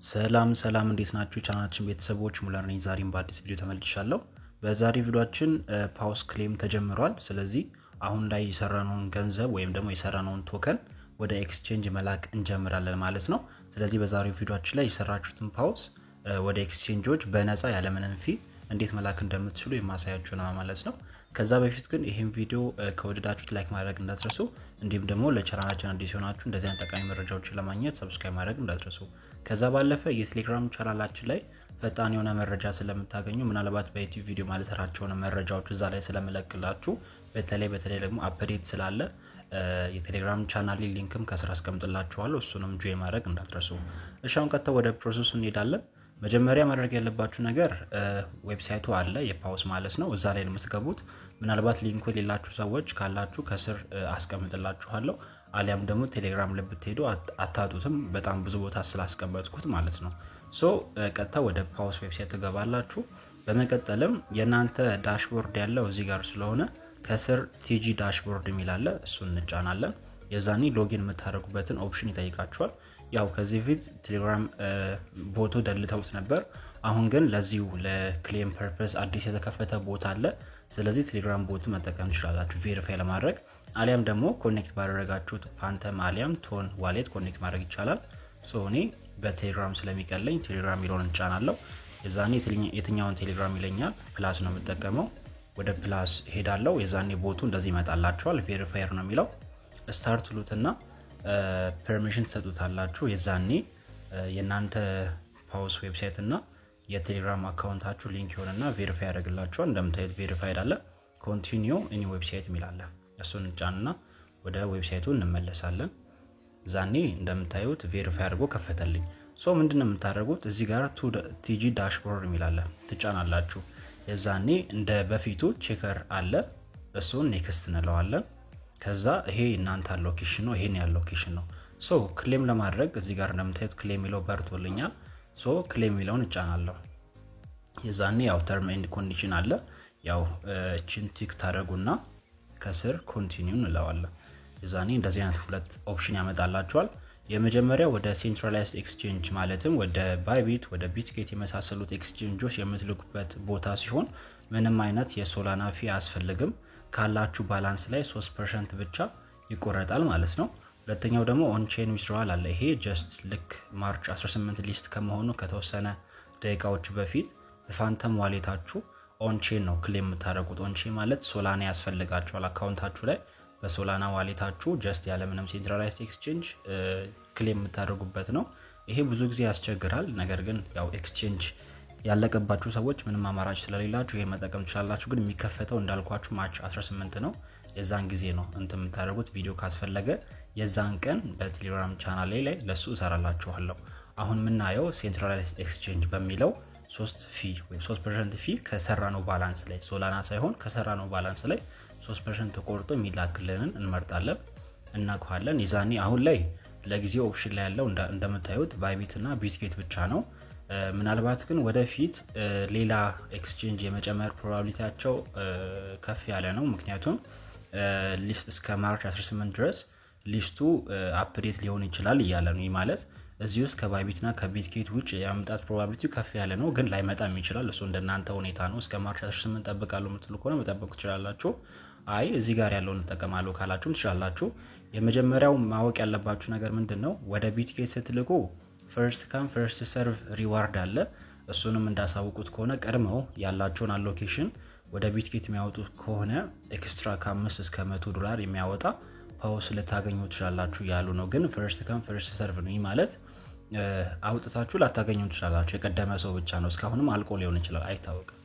ሰላም እንዴት ናችሁ ቻናላችን ቤተሰቦች ሙላር ነኝ ዛሬም በአዲስ ቪዲዮ ተመልሻለሁ በዛሬ ቪዲዮአችን ፓውስ ክሌም ተጀምሯል ስለዚህ አሁን ላይ የሰራነውን ገንዘብ ወይም ደግሞ የሰራነውን ቶከን ወደ ኤክስቼንጅ መላክ እንጀምራለን ማለት ነው ስለዚህ በዛሬው ቪዲዮአችን ላይ የሰራችሁትን ፓውስ ወደ ኤክስቼንጆች በነፃ ያለ ምንም ፊ እንዴት መላክ እንደምትችሉ የማሳያችሁ ነው ማለት ነው ከዛ በፊት ግን ይሄን ቪዲዮ ከወደዳችሁት ላይክ ማድረግ እንዳትረሱ እንዲሁም ደግሞ ለቻናላችን አዲስ ሆናችሁ እንደዚህ አይነት ጠቃሚ መረጃዎችን ለማግኘት ሰብስክራይብ ማድረግ እንዳትረሱ ከዛ ባለፈ የቴሌግራም ቻናላችን ላይ ፈጣን የሆነ መረጃ ስለምታገኙ ምናልባት በዩቲዩብ ቪዲዮ ማለት ራቸውን መረጃዎች እዛ ላይ ስለምለቅላችሁ በተለይ ደግሞ አፕዴት ስላለ የቴሌግራም ቻናል ሊንክም ከስራ አስቀምጥላችኋለሁ እሱንም ጆይን ማድረግ እንዳትረሱ እሺ አሁን ቀጥታ ወደ ፕሮሰሱ እንሄዳለን መጀመሪያ ማድረግ ያለባችሁ ነገር ዌብሳይቱ አለ የፓውስ ማለት ነው እዛ ላይ ለምትገቡት ምናልባት ሊንኩ የሌላችሁ ሰዎች ካላችሁ ከስር አስቀምጥላችኋለሁ አሊያም ደግሞ ቴሌግራም ላይ ብትሄዱ አታጡትም በጣም ብዙ ቦታ ስላስቀመጥኩት ማለት ነው ሶ ቀጥታ ወደ ፓውስ ዌብሳይት ትገባላችሁ በመቀጠልም የናንተ ዳሽቦርድ ያለው እዚህ ጋር ስለሆነ ከስር ቲጂ ዳሽቦርድ የሚላለ እሱን እንጫናለን የዛኒ ሎጊን የምታደርጉበትን ኦፕሽን ይጠይቃችኋል ያው ከዚህ ፊት ቴሌግራም ቦቱ ደልተውት ነበር አሁን ግን ለዚሁ ለክሌም ፐርፐስ አዲስ የተከፈተ ቦታ አለ ስለዚህ ቴሌግራም ቦት መጠቀም ትችላላችሁ ቬሪፋይ ለማድረግ አሊያም ደግሞ ኮኔክት ባደረጋችሁት ፋንተም አሊያም ቶን ዋሌት ኮኔክት ማድረግ ይቻላል ሶ እኔ በቴሌግራም ስለሚቀለኝ ቴሌግራም ይሎን እንጫናለሁ የዛኔ የትኛውን ቴሌግራም ይለኛል ፕላስ ነው የምጠቀመው ወደ ፕላስ ሄዳለሁ የዛኔ ቦቱ እንደዚህ ይመጣላችኋል ቬሪፋየር ነው የሚለው ስታርት ሉትና ፐርሚሽን ተሰጡታላችሁ የዛኔ የናንተ ፓውስ ዌብሳይት እና የቴሌግራም አካውንታችሁ ሊንክ ይሆንና ቬሪፋይ ያደርግላችኋል እንደምታዩት ቬሪፋይድ አለ ኮንቲኒዩ ኢን ዌብሳይት ሚላለ እሱን ጫንና ወደ ዌብሳይቱ እንመለሳለን ዛኔ እንደምታዩት ቬሪፋይ አድርጎ ከፈተልኝ ሶ ምንድነው የምታደርጉት እዚህ ጋር ቲጂ ዳሽቦርድ ሚላለ ትጫናላችሁ የዛኔ እንደ በፊቱ ቼከር አለ እሱን ኔክስት እንለዋለን ከዛ ይሄ እናንተ ሎኬሽን ነው ይሄን ያለው ሎኬሽን ነው ሶ ክሌም ለማድረግ እዚህ ጋር እንደምታዩት ክሌም ይለው በርቶልኛል ሶ ክሌም ይለውን እጫናለሁ የዛኔ ያው ተርም ኤንድ ኮንዲሽን አለ ያው እቺን ቲክ ታደርጉና ከስር ኮንቲኒዩ እንለዋለን የዛኔ እንደዚህ አይነት ሁለት ኦፕሽን ያመጣላችኋል የመጀመሪያ ወደ ሴንትራላይዝድ ኤክስቼንጅ ማለትም ወደ ባይቢት ወደ ቢትጌት የመሳሰሉት ኤክስቼንጆች የምትልኩበት ቦታ ሲሆን ምንም አይነት የሶላና ፊ አያስፈልግም ካላችሁ ባላንስ ላይ 3% ብቻ ይቆረጣል ማለት ነው ሁለተኛው ደግሞ ኦን ቼን ዊዝድሮዋል አለ ይሄ ጀስት ልክ ማርች 18 ሊስት ከመሆኑ ከተወሰነ ደቂቃዎች በፊት በፋንተም ዋሌታችሁ ኦን ቼን ነው ክሌም የምታደርጉት ኦን ቼን ማለት ሶላና ያስፈልጋችኋል አካውንታችሁ ላይ በሶላና ዋሌታችሁ ጀስት ያለ ምንም ሴንትራላይዝድ ኤክስቼንጅ ክሌም የምታደርጉበት ነው ይሄ ብዙ ጊዜ ያስቸግራል ነገር ግን ያው ኤክስቼንጅ ያለቀባችሁ ሰዎች ምንም አማራጭ ስለሌላችሁ ይሄ መጠቀም ትችላላችሁ ግን የሚከፈተው እንዳልኳችሁ ማርች 18 ነው የዛን ጊዜ ነው እንት የምታደርጉት ቪዲዮ ካስፈለገ የዛን ቀን በቴሌግራም ቻናል ላይ ለሱ እሰራላችኋለሁ አሁን ምናየው ሴንትራላይዝድ ኤክስቼንጅ በሚለው 3% ፊ ከሰራነው ባላንስ ላይ ሶላና ሳይሆን ከሰራነው ባላንስ ላይ 3% ተቆርጦ የሚላክልንን እንመርጣለን እናውቃለን የዛኔ አሁን ላይ ለጊዜው ኦፕሽን ላይ ያለው እንደምታዩት ባይቢት እና ቢትጌት ብቻ ነው ምናልባት ግን ወደፊት ሌላ ኤክስቼንጅ የመጨመር ፕሮባቢሊቲያቸው ከፍ ያለ ነው ምክንያቱም ሊስት እስከ ማርች 18 ድረስ ሊስቱ አፕዴት ሊሆን ይችላል ይያለ ነው ማለት እዚህ ውስጥ ከባይቢትና ከቢትጌት ውጭ ያመጣት ፕሮባቢሊቲው ከፍ ያለ ነው ግን ላይመጣም ይችላል እሱ እንደናንተ ሁኔታ ነው እስከ ማርች 18 ተጠብቃሉ ምትሉ ከሆነ መጠበቅ ትችላላችሁ አይ እዚህ ጋር ያለውን ተጠቀማለሁ ካላችሁም ትችላላችሁ የመጀመሪያው ማወቅ ያለባችሁ ነገር ምንድነው ወደ ቢትጌት ስትልኩ first come first serve reward አለ እሱንም እንዳሳውቁት ከሆነ ቀድመው ያላችሁን አሎኬሽን ወደ ቢትጌት የሚያወጡት ከሆነ ኤክስትራ ከ5 እስከ $100 የሚያወጣ ፓውስ ልታገኙ ትችላላችሁ ያሉ ነው ግን first come first serve ነው ማለት አውጥታችሁ ላታገኙ ትችላላችሁ የቀደመ ሰው ብቻ ነው እስካሁንም አልቆ ሊሆን ይችላል አይታወቅም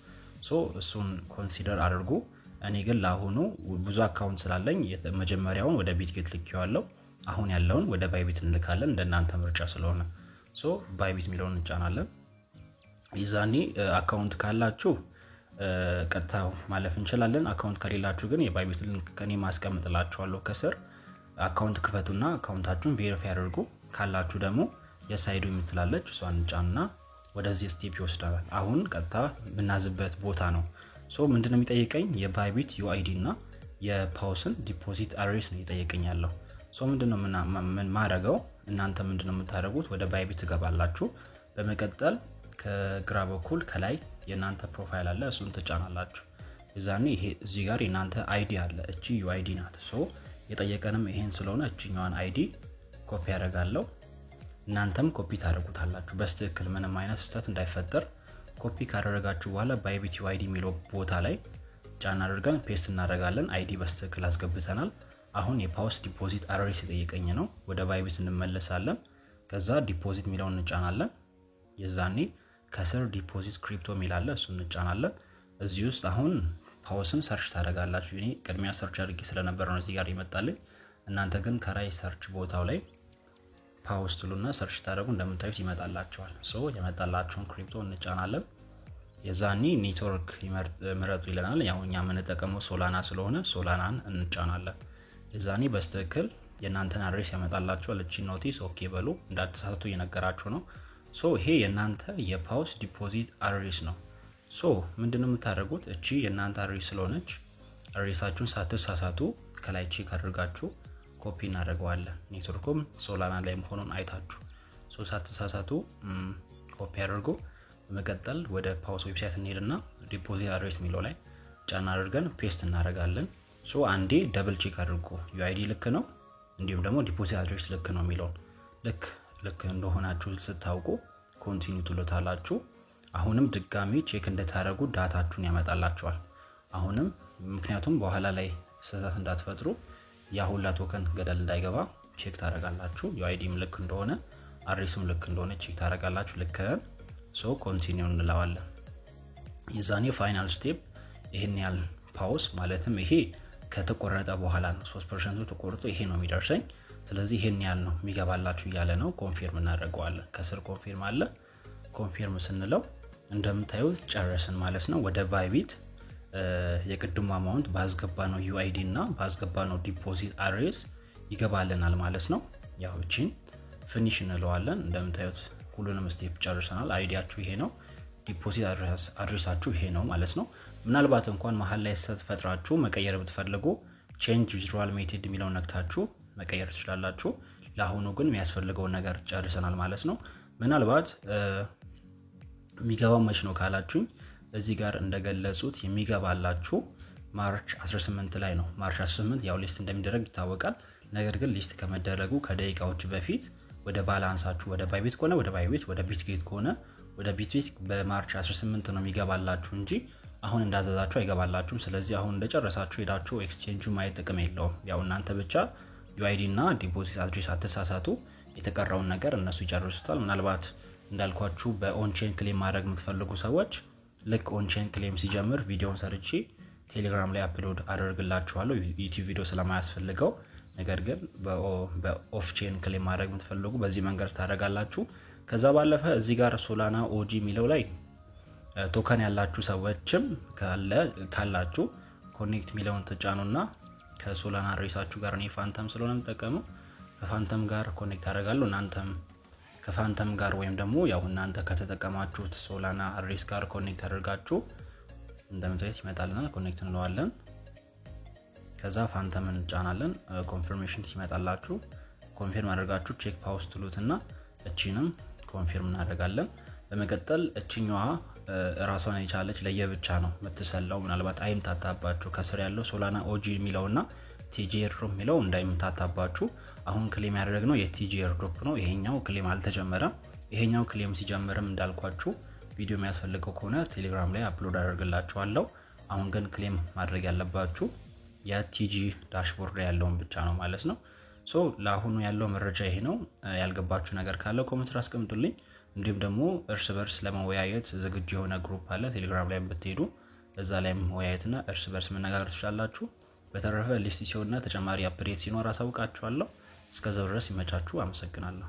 ሶ እሱን ኮንሲደር አድርጉ እኔ ግን ለአሁኑ ብዙ አካውንት ስላለኝ መጀመሪያውን ወደ ቢትጌት ልኬዋለሁ አሁን ያለውን ወደ ባይቢት እንልካለን እንደናንተ ምርጫ ስለሆነ ሶ ባይቢት ሚሊዮን እንጫናለን ይዛኔ አካውንት ካላችሁ ቀጥታው ማለፍ እንችላለን አካውንት ከሌላችሁ ግን የባይቢት ሊንክ ከኔ ማስቀምጥላችኋለሁ ከስር አካውንት ክፈቱና አካውንታችሁን ቬሪፋይ አድርጉ ካላችሁ ደግሞ የሳይዱ የምትላለች እሷን ጫንና ወደዚህ ስቴፕ ይወስዳል አሁን ቀጥታ ብናዝበት ቦታ ነው ሶ ምንድነው የሚጠይቀኝ የባይቢት ዩአይዲ እና የፓውስን ዲፖዚት አድሬስ ነው ይጠይቀኛል ሶ ምንድነው ምን ማድረገው እናንተ ምንድነው የምታደርጉት ወደ ባይቢት ገባላችሁ በመቀጠል ከግራ በኩል ከላይ የናንተ ፕሮፋይል አለ እሱን ተጫናላችሁ እዛኔ ይሄ እዚህ ጋር የናንተ አይዲ አለ እቺ ዩአይዲ ናት ሶ የጠየቀንም ይሄን ስለሆነ እቺኛዋን አይዲ ኮፒ ያደርጋለሁ እናንተም ኮፒ ታደርጉታላችሁ በስትክክል ምንም አይነት ስህተት እንዳይፈጠር ኮፒ ካደረጋችሁ በኋላ ባይቢት ዩአይዲ ሚለው ቦታ ላይ ጫና አድርገን ፔስት እናደርጋለን አይዲ በስትክክል አስገብተናል አሁን የፓውስ ዲፖዚት አድሬስ የጠየቀኝ ነው ወደ ባይቢት እንመለሳለን ከዛ ዲፖዚት ሚለውን እንጫናለን የዛኔ ከስር ዲፖዚት ክሪፕቶ ሚላለ እሱን እንጫናለን እዚህ ውስጥ አሁን ፓውስን ሰርች ታደርጋላችሁ እኔ ቅድሚያ ሰርች አድርጌ ስለነበር ነው እዚህ ጋር ይመጣልኝ እናንተ ግን ከራይ ሰርች ቦታው ላይ ፓውስ ትሉና ሰርች ታደርጉ እንደምታዩት ይመጣላችኋል ሶ የመጣላችሁን ክሪፕቶ እንጫናለን የዛኔ ኔትወርክ ይመረጡ ይለናል ያው እኛ የምንጠቀመው ሶላና ስለሆነ ሶላናን እንጫናለን የዛኔ በስትክክል የናንተን አድሬስ ያመጣላችኋል እቺ ኖቲስ ኦኬ በሉ እንዳትሳሳቱ እየነገራችሁ ነው ሶ ይሄ የናንተ የፓውስ ዲፖዚት አድሬስ ነው ሶ ምንድነው የምታደርጉት እቺ የናንተ አድሬስ ስለሆነች አድሬሳችሁን ሳትሳሳቱ ከላይ ቼክ አድርጋችሁ ኮፒ እናደርገዋለን ኔትወርኩም ሶላና ላይ መሆኑን አይታችሁ ሶ ሳትሳሳቱ ኮፒ አድርጉ በመቀጠል ወደ ፓውስ ዌብሳይት እንሄድና ዲፖዚት አድሬስ ሚለው ላይ ጫና አድርገን ፔስት እናደርጋለን ሶ አንዴ ደብል ቼክ አድርጉ ዩአይዲ ልክ ነው እንዲሁም ደግሞ ዲፖዚት አድሬስ ልክ ነው ሚለው ልክ እንደሆናችሁ ስታውቁ ኮንቲኒው ትሉታላችሁ አሁንም ድጋሚ ቼክ እንደታረጉ ዳታችሁን ያመጣላችኋል አሁንም ምክንያቱም በኋላ ላይ ስህተት እንዳትፈጥሩ ያሁላ ቶከን ገደል እንዳይገባ ቼክ ታረጋላችሁ ዩአይዲም ልክ እንደሆነ አድሬስም ልክ እንደሆነ ቼክ ታረጋላችሁ ልክ ሶ ኮንቲኒው እንላዋለን የዛኔ ፋይናል ስቴፕ ይሄን ያህል ፓውስ ማለትም ይሄ ከተቆረጠ በኋላ ነው 3% ተቆርጦ ይሄ ነው የሚደርሰኝ ስለዚህ ይሄን ያህል ነው የሚገባላችሁ ያለ ነው ኮንፊርም እናደርገዋለን ከስር ኮንፊርም አለ ኮንፊርም ስንለው እንደምታዩት ጨረስን ማለት ነው ወደ ባይቢት የቅድሙ አማውንት ባስገባ ነው ዩአይዲ እና ባስገባ ነው ዲፖዚት አድሬስ ይገባልናል ማለት ነው ያው እቺን ፊኒሽ እንለዋለን እንደምታዩት ሁሉንም ስቴፕ ጨርሰናል አይዲያችሁ ይሄ ነው ዲፖዚት አድሬሳችሁ ይሄ ነው ማለት ነው ምናልባት እንኳን መሃል ላይ ፈጥራችሁ መቀየር ብትፈልጉ ቼንጅ ዊዝድሮዋል ሜተድ ሚለው ነክታችሁ መቀየር ትችላላችሁ ለአሁኑ ግን የሚያስፈልገው ነገር ጨርሰናል ማለት ነው ምናልባት የሚገባው መች ነው ካላችሁኝ እዚህ ጋር እንደገለጹት የሚገባላችሁ ማርች 18 ላይ ነው ማርች 18 ያው ሊስት እንደሚደረግ ይታወቃል ነገር ግን ሊስት ከመደረጉ ከደቂቃዎች በፊት ወደ ባላንሳችሁ ወደ ባይቢት ከሆነ ወደ ባይቢት ወደ ቢትጌት ከሆነ ወደ ቢትጌት በማርች 18 ነው የሚገባላችሁ እንጂ አሁን እንዳዘዛችሁ አይገባላችሁም ስለዚህ አሁን እንደጨረሳችሁ ሄዳችሁ ኤክስቼንጁ ማየት ጥቅም የለውም ያው እናንተ ብቻ ዩአይዲ እና ዲፖዚት አድሬስ አትሳሳቱ የተቀረውን ነገር እነሱ ይጨርሱታል ምናልባት እንዳልኳችሁ በኦንቼን ክሌም ማድረግ የምትፈልጉ ሰዎች ልክ ኦንቼን ክሌም ሲጀምር ቪዲዮን ሰርቼ ቴሌግራም ላይ አፕሎድ አደርግላችኋለሁ ዩቲዩብ ቪዲዮ ስለማያስፈልገው ነገር ግን በኦፍ ቼን ክሌም ማድረግ የምትፈልጉ በዚህ መንገድ ታደርጋላችሁ ከዛ ባለፈ እዚህ ጋር ሶላና ኦጂ ሚለው ላይ ቶከን ያላችሁ ሰዎችም ካላችሁ ኮኔክት ሚለውን ተጫኑና ከሶላና አድሬሳችሁ ጋር ነው ፋንተም ስለሆነ ተጠቀሙ ከፋንተም ጋር ኮኔክት አደርጋለሁ እናንተም ከፋንተም ጋር ወይም ደግሞ ያው እናንተ ከተጠቀማችሁት ሶላና አድሬስ ጋር ኮኔክት አድርጋችሁ እንደምታዩት ይመጣልናል ኮኔክት እንለዋለን ከዛ ፋንተም እንጫናለን ኮንፊርሜሽን ሲመጣላችሁ ኮንፊርም አድርጋችሁ ቼክ ፓውስ ትሉትና እቺንም ኮንፊርም እናደርጋለን በመቀጠል እቺኛዋ ራሷን የቻለች ለየብቻ ነው የምትሰላው ምናልባት አይምታታባችሁ ከስር ያለው ሶላና ኦጂ ሚለውና ቲጂ ኤርድሮፕ ሚለው እንዳይምታታባችሁ አሁን ክሌም ያደረግነው የቲጂ ኤርድሮፕ ነው ይሄኛው ክሌም አልተጀመረም ይሄኛው ክሌም ሲጀምርም እንዳልኳችሁ ቪዲዮ የሚያስፈልገው ከሆነ ቴሌግራም ላይ አፕሎድ አደርግላችኋለሁ አሁን ግን ክሌም ማድረግ ያለባችሁ የቲጂ ዳሽቦርድ ላይ ያለውን ብቻ ነው ማለት ነው ሶ ለአሁኑ ያለው መረጃ ይሄ ነው ያልገባችሁ ነገር ካለ ኮሜንት ላይ አስቀምጡልኝ እንዲሁም ደግሞ እርስ በርስ ለመወያየት ዝግጁ የሆነ ግሩፕ አለ ቴሌግራም ላይ ብትሄዱ እዛ ላይ መወያየትና እርስ በርስ መነጋገር ትችላላችሁ በተረፈ ሊስት ሲሆንና ተጨማሪ አፕዴት ሲኖር አሳውቃችኋለሁ እስከዛው ድረስ ይመቻችሁ አመሰግናለሁ